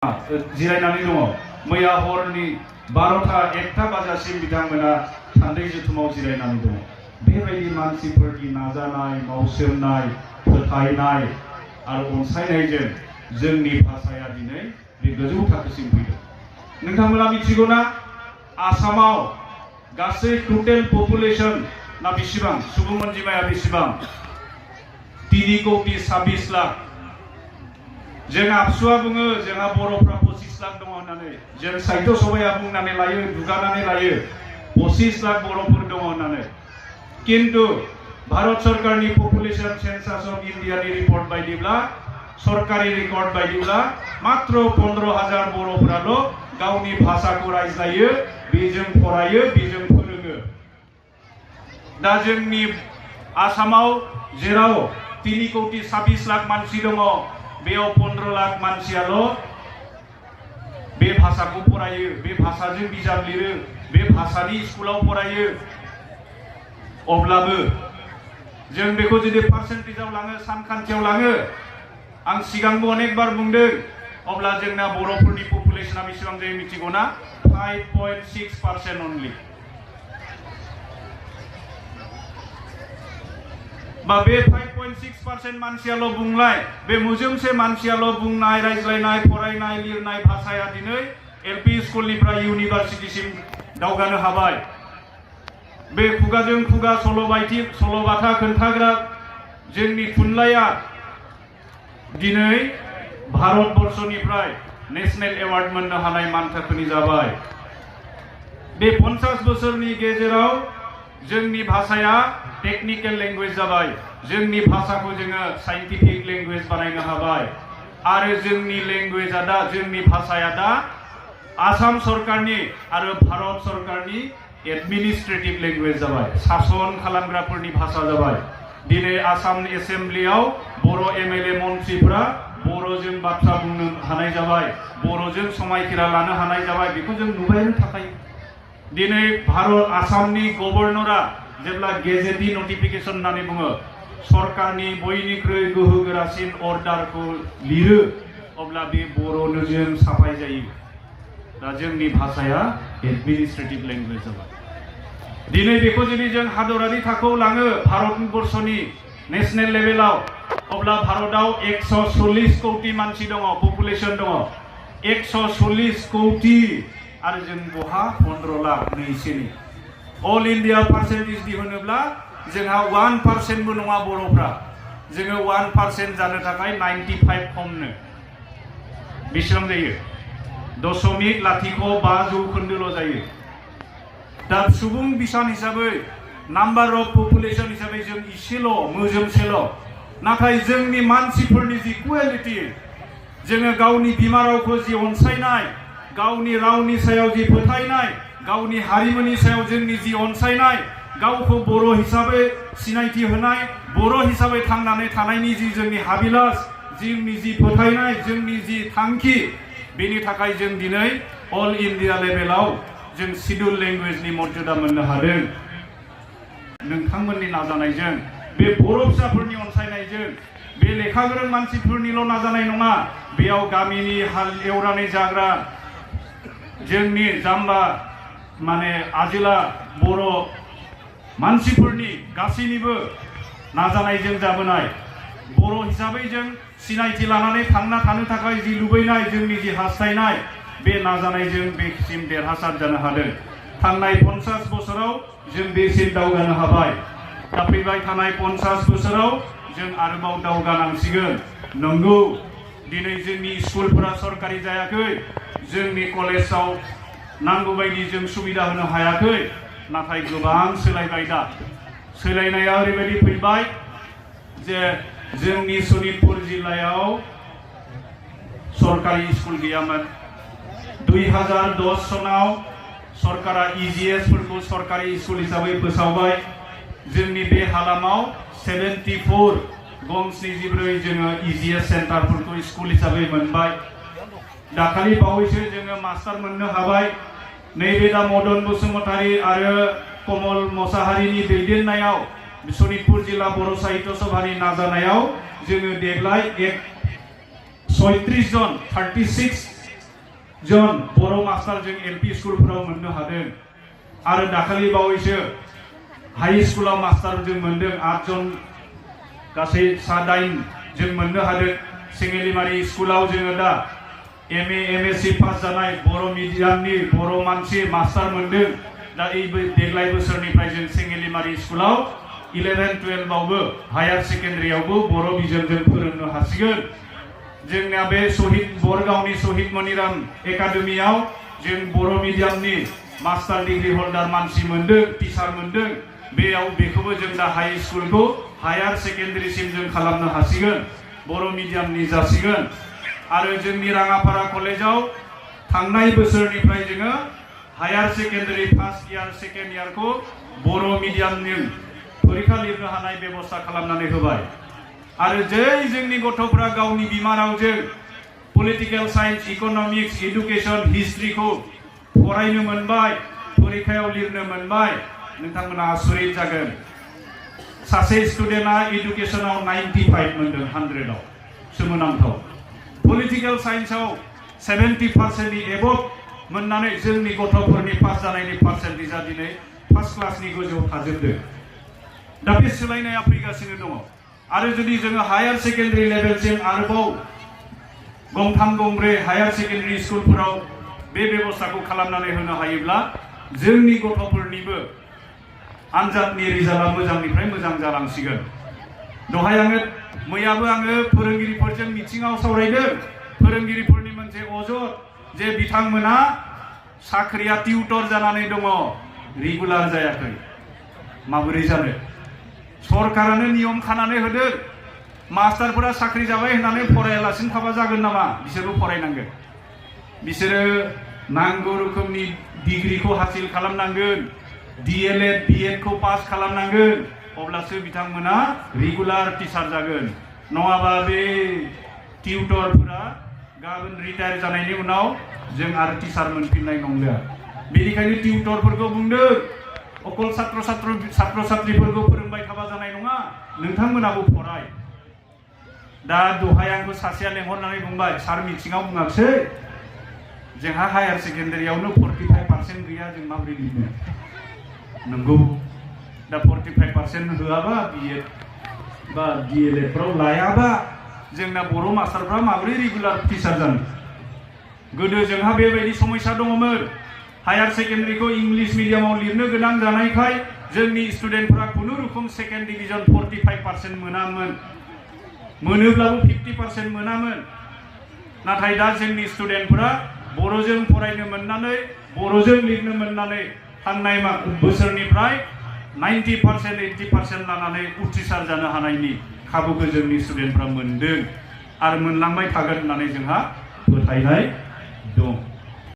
जिरायनानै दङ मैया हरनि 12टा 1टा बाजासिम बिथांमोना थान्दै जुथुमाव जिरायनानै दङ। बेबायदि मानसिफोरनि नाजानाय मावसोमनाय फोथायनाय आरो अनसायनायजों जोंनि भाषाया दिनै बे गोजौ थाखोसिम फैदों। नोंथांमोना मिथिगौना आसामाव गासै टोटेल पपुलेशन ना बेसेबां सुबुं अनजिमाया बेसेबां 3 कोटी 26 लाख। जों आबसुआ बुङो जोंहा बर'फ्रा 25 लाख दङ होननानै, जों साहित्य सभाया बुंनानै लायो दुगानानै लायो 25 लाख बर'फोर दङ होननानै। किन्तु भारत सरकारनि पपुलेशन सेन्सास अफ इन्डियानि रिपर्ट बायदिब्ला सरकारि रेकर्ड बायदिब्ला मात्र 15,000 बर'फोराल' गावनि भाषाखौ रायज्लायो, बेजों फरायो, बेजों फोरोङो। दा जोंनि आसामाव जेराव 3 कोटी 26 लाख मानसि दङ, बेयाव 15 लाख मानसियाल' बे भाषाखौ फरायो, बे भाषाजों बिजाब लिरो, बे भाषानि स्कुलाव फरायो। अब्लाबो जों बेखौ जुदि पार्सेन्टेजाव लाङो, सानखान्थियाव लाङो, आं सिगांबो अनेक बार बुंदों, अब्ला जोंना बर'फोरनि पपुलेशना बेसेबां जायो मिथिगौना 5.6% अनलि। बा बे 5.6% मानसियाल' बुंलाय, बे मुजोमसे मानसियाल' बुंनाय रायज्लायनाय फरायनाय लिरनाय भाषाया दिनै एलपि स्कुलनिफ्राय इउनिभार्सिटिसिम दावगानो हाबाय। बे खुगाजों खुगा सल'बाथा खोन्थाग्रा जोंनि थुनलाइया दिनै भारतबर्षनिफ्राय नेशनेल एवार्ड मोननो हानाय मानथाखोनि जाबाय। बे 50 बोसोरनि गेजेराव जोंनि भाषाया टेक्निकल लैंग्वेज जाबाय, जोंनि भाषाखौ जोङो साइंटिफिक लैंग्वेज बानायनो हाबाय। आरो जोंनि लैंग्वेजआ दा, जोंनि भाषाया दा आसाम सरकारनि आरो भारत सरकारनि एडमिनिस्ट्रेटिव लैंग्वेज जाबाय, सासन खालामग्राफोरनि भाषा जाबाय। दिनै आसाम एसेम्ब्लियाव बर' एमएलए मन्त्रिफोरा बर'जों बाथ्रा बुंनो हानाय जाबाय, बर'जों समायखिरा लानो हानाय जाबाय। बेखौ जों नुबायानो थाखायो। दिनै भारत आसामनि गभर्नरा जेब्ला गेजेटि नटिफिकेशन होननानै बुङो, सरकारनि बयनिख्रुइ गोहोगोरासिन अर्डारखौ लिरो, अब्ला बे बर'जों साफाय जायो। दा जोंनि भाषाया एडमिनिस्ट्रेटिव लैंग्वेज जाबाय। दिनै बेखौ जुदि जों हादरारि थाखोआव लाङो भारतबर्षनि नेशनेल लेभेलाव, अब्ला भारतआव 140 कोटी मानसि दङ, पपुलेशन दङ 140 कोटी, आरो जों बहा 15 लाख नैसेनि। अल इंडिया पार्सेन्टेज दिहुनोब्ला जोंहा 1% बो नङा बर'फ्रा। जोङो 1% जानो थाखाय 95 खमनो बेसेबां जायो 0.05% जायो। दा सुबुं बिसान हिसाबै नाम्बार अफ पपुलेशन हिसाबै जों इसेल' मोजोमसेल', नाथाय जोंनि मानसिफोरनि जि क्वालिटी, जोङो गावनि बिमा रावखौ जि अनसायनाय, गावनि रावनि सायाव जि फोथायनाय, गावनि हारिमुनि सायाव जोंनि जि अनसायनाय, गावखौ बर' हिसाबै सिनायथि होनाय, बर' हिसाबै थांनानै थानायनि जि जोंनि हाबिलास, जोंनि जि फोथायनाय, जोंनि जि थांखि, बेनि थाखाय जों दिनै अल इंडिया लेभेलाव जों शिड्यूल लैंग्वेजनि मर्यादा मोननो हादों। नोंथांमोननि नाजानायजों, बे बर' फिसाफोरनि अनसायनायजों, बे लेखा गोरों मानसिफोरनिल' नाजानाय नङा, बेयाव गामिनि हाल एवनानै जाग्रा जोंनि जाम्बा माने आजिला बर' मानसिफोरनि गासैनिबो नाजानायजों जाबोनाय, बर' हिसाबै जों सिनायथि लानानै थांना थानो थाखाय जि लुबैनाय, जोंनि जि हास्थायनाय, बे नाजानायजों बेसिम देरहासार जानो हादों। थांनाय 50 बोसोराव जों बेसिम दावगानो हाबाय। दा फैबाय थानाय 50 बोसोराव जों आरोबाव दावगानांसिगोन। नंगौ, दिनै जोंनि स्कुलफोरा सरकारि जायाखै, जोंनि कलेजाव नांगौ बायदि जों सुबिदा होनो हायाखै, नाथाय गोबां सोलायबाय। दा सोलायनाया ओरैबायदि फैबाय जे जोंनि सनितपुर जिल्लायाव सरकारि स्कुल गैयामोन। 2010 सनाव सरकारा EGS फोरखौ सरकारि स्कुल हिसाबै फोसावबाय। जोंनि बे हालामाव 74 गं 74 जोङो EGS सेन्टारफोरखौ स्कुल हिसाबै मोनबाय। दाखालि बावैसो जोङो मास्टार मोननो हाबाय। नैबे दा मदन बसुमतारी आरो कमल मोसाहारिनि दैदेननायाव सनितपुर जिल्ला बर' साहित्य सभानि नाजानायाव जोङो देग्लाय 36 जन 36 जन बर' मास्टार जों एलपि स्कुलफोराव मोननो हादों आरो दाखालि बावैसो हाई स्कुलाव मास्टार जों मोनदों 8 जन गासै 9 जों मोननो हादों सेंगेलिमारि स्कुलाव जोङो दा एमए एमएससी पास जानाय बर' मिडियामनि बर' मानसि मास्टार मोनदों दा देग्लाय बोसोरनिफ्राय जों सेंगेलिमारि स्कुलाव 11-12 आवबो हायार सेकेन्डारियावबो बर' बिजोंजों फोरोंनो हासिगोन जोंना बे शहीद बरगावनि शहीद मनिराम एकाडेमियाव जों बर' मिडियामनि मास्टार डिग्री होल्डार मानसि मोनदों टिचार मोनदों बेयाव बेखौबो जों दा हाई स्कुलखौ हायार सेकेन्डारिसिम जों खालामनो हासिगोन बर' मिडियामनि जासिगोन आरो जोंनि राङापारा कलेजाव थांनाय बोसोरनिफ्राय जोङो higher secondary first year second इयारखौ बर' मिडियामनि परीक्षा लिरनो हानाय बेबस्था खालामनानै होबाय आरो जै जोंनि गथ'फोरा गावनि बिमा रावजों पलिटिकेल साइन्स इकोनॉमिक्स एडुकेशन हिस्ट्रीखौ फरायनो मोनबाय परीक्षायाव लिरनो मोनबाय नोंथांमोना आसरित जागोन सासे स्टुडेन्टआ एडुकेशनाव 95 मोनदों 100 आव सोमोनांथाव पलिटिकल साइन्सआव 70% नि एबभ मोननानै जोंनि गथ'फोरनि पास जानायनि पार्सेन्टेजआ दिनै फार्स्ट क्लासनि गोजौआव थाजोबदों दा बे सोलायनाया फैगासिनो दङ आरो जुदि जोङो हायार सेकेन्डारि लेभेलसिम आरोबाव गंथाम गंब्रै हायार सेकेन्डारि स्कुलफोराव बे बेबस्थाखौ खालामनानै होनो हायोब्ला जोंनि गथ'फोरनिबो आनजादनि रिजाल्टआ मोजांनिफ्राय मोजां जालांसिगोन दहाय मैयाबो आङो फोरोंगिरिफोरजों मिटिंआव सावरायदों फोरोंगिरिफोरनि मोनसे अजद जे बिथांमोना साख्रिया टिउटर जानानै दङ रेगुलार जायाखै माबोरै जानो सरकारानो नियम खानानै होदों मास्टारफोरा साख्रि जाबाय होननानै फरायालासिनो थाबा जागोन नामा बिसोरबो फरायनांगोन बिसोरो नांगौ रोखोमनि डिग्रीखौ हासिल खालामनांगोन डीएलएड बीएड को पास खालामनांगोन अब्लासो बिथांमोना रेगुलार टीचार जागोन नङाबा बे टिउटरफोरा गाबोन रिटायार जानायनि उनाव जों आरो टीचार मोनफिननाय नंला बेनिखायनो टिउटरफोरखौ बुंदों अकल छात्र छात्रीफोरखौ फोरोंबाय थाबा जानाय नङा नोंथांमोनाबो फराय दा दहाय आंखौ सासेया लेंहरनानै बुंबाय सार मिटिंआव बुङाखसै जोंहा हायार सेकेन्डारियावनो 45% गैया जों माबोरै लिरनो नंगौ दा 45% होआबा बीएड बा डीएलएड फ्राव लायाबा जोंना बर' मास्टारफ्रा माबोरै रेगुलार टीचार जानो गोदो जोंहा बेबायदि समस्या दङमोन हायार सेकेन्डारिखौ इंलिश मिडियामाव लिरनो गोनां जानायखाय जोंनि स्टुडेन्टफोरा खुनु रोखोम सेकेन्ड डिभिजन 45% मोनामोन मोनोब्लाबो 50% मोनामोन नाथाय दा जोंनि स्टुडेन्टफोरा बर'जों फरायनो मोननानै बर'जों लिरनो मोननानै थांनाय बोसोरनिफ्राय 90% 80% लानानै उथ्रिसार जानो हानायनि खाबुखौ जोंनि स्टुडेन्टफ्रा मोनदों आरो मोनलांबाय थागोन होननानै जोंहा फोथायनाय दं।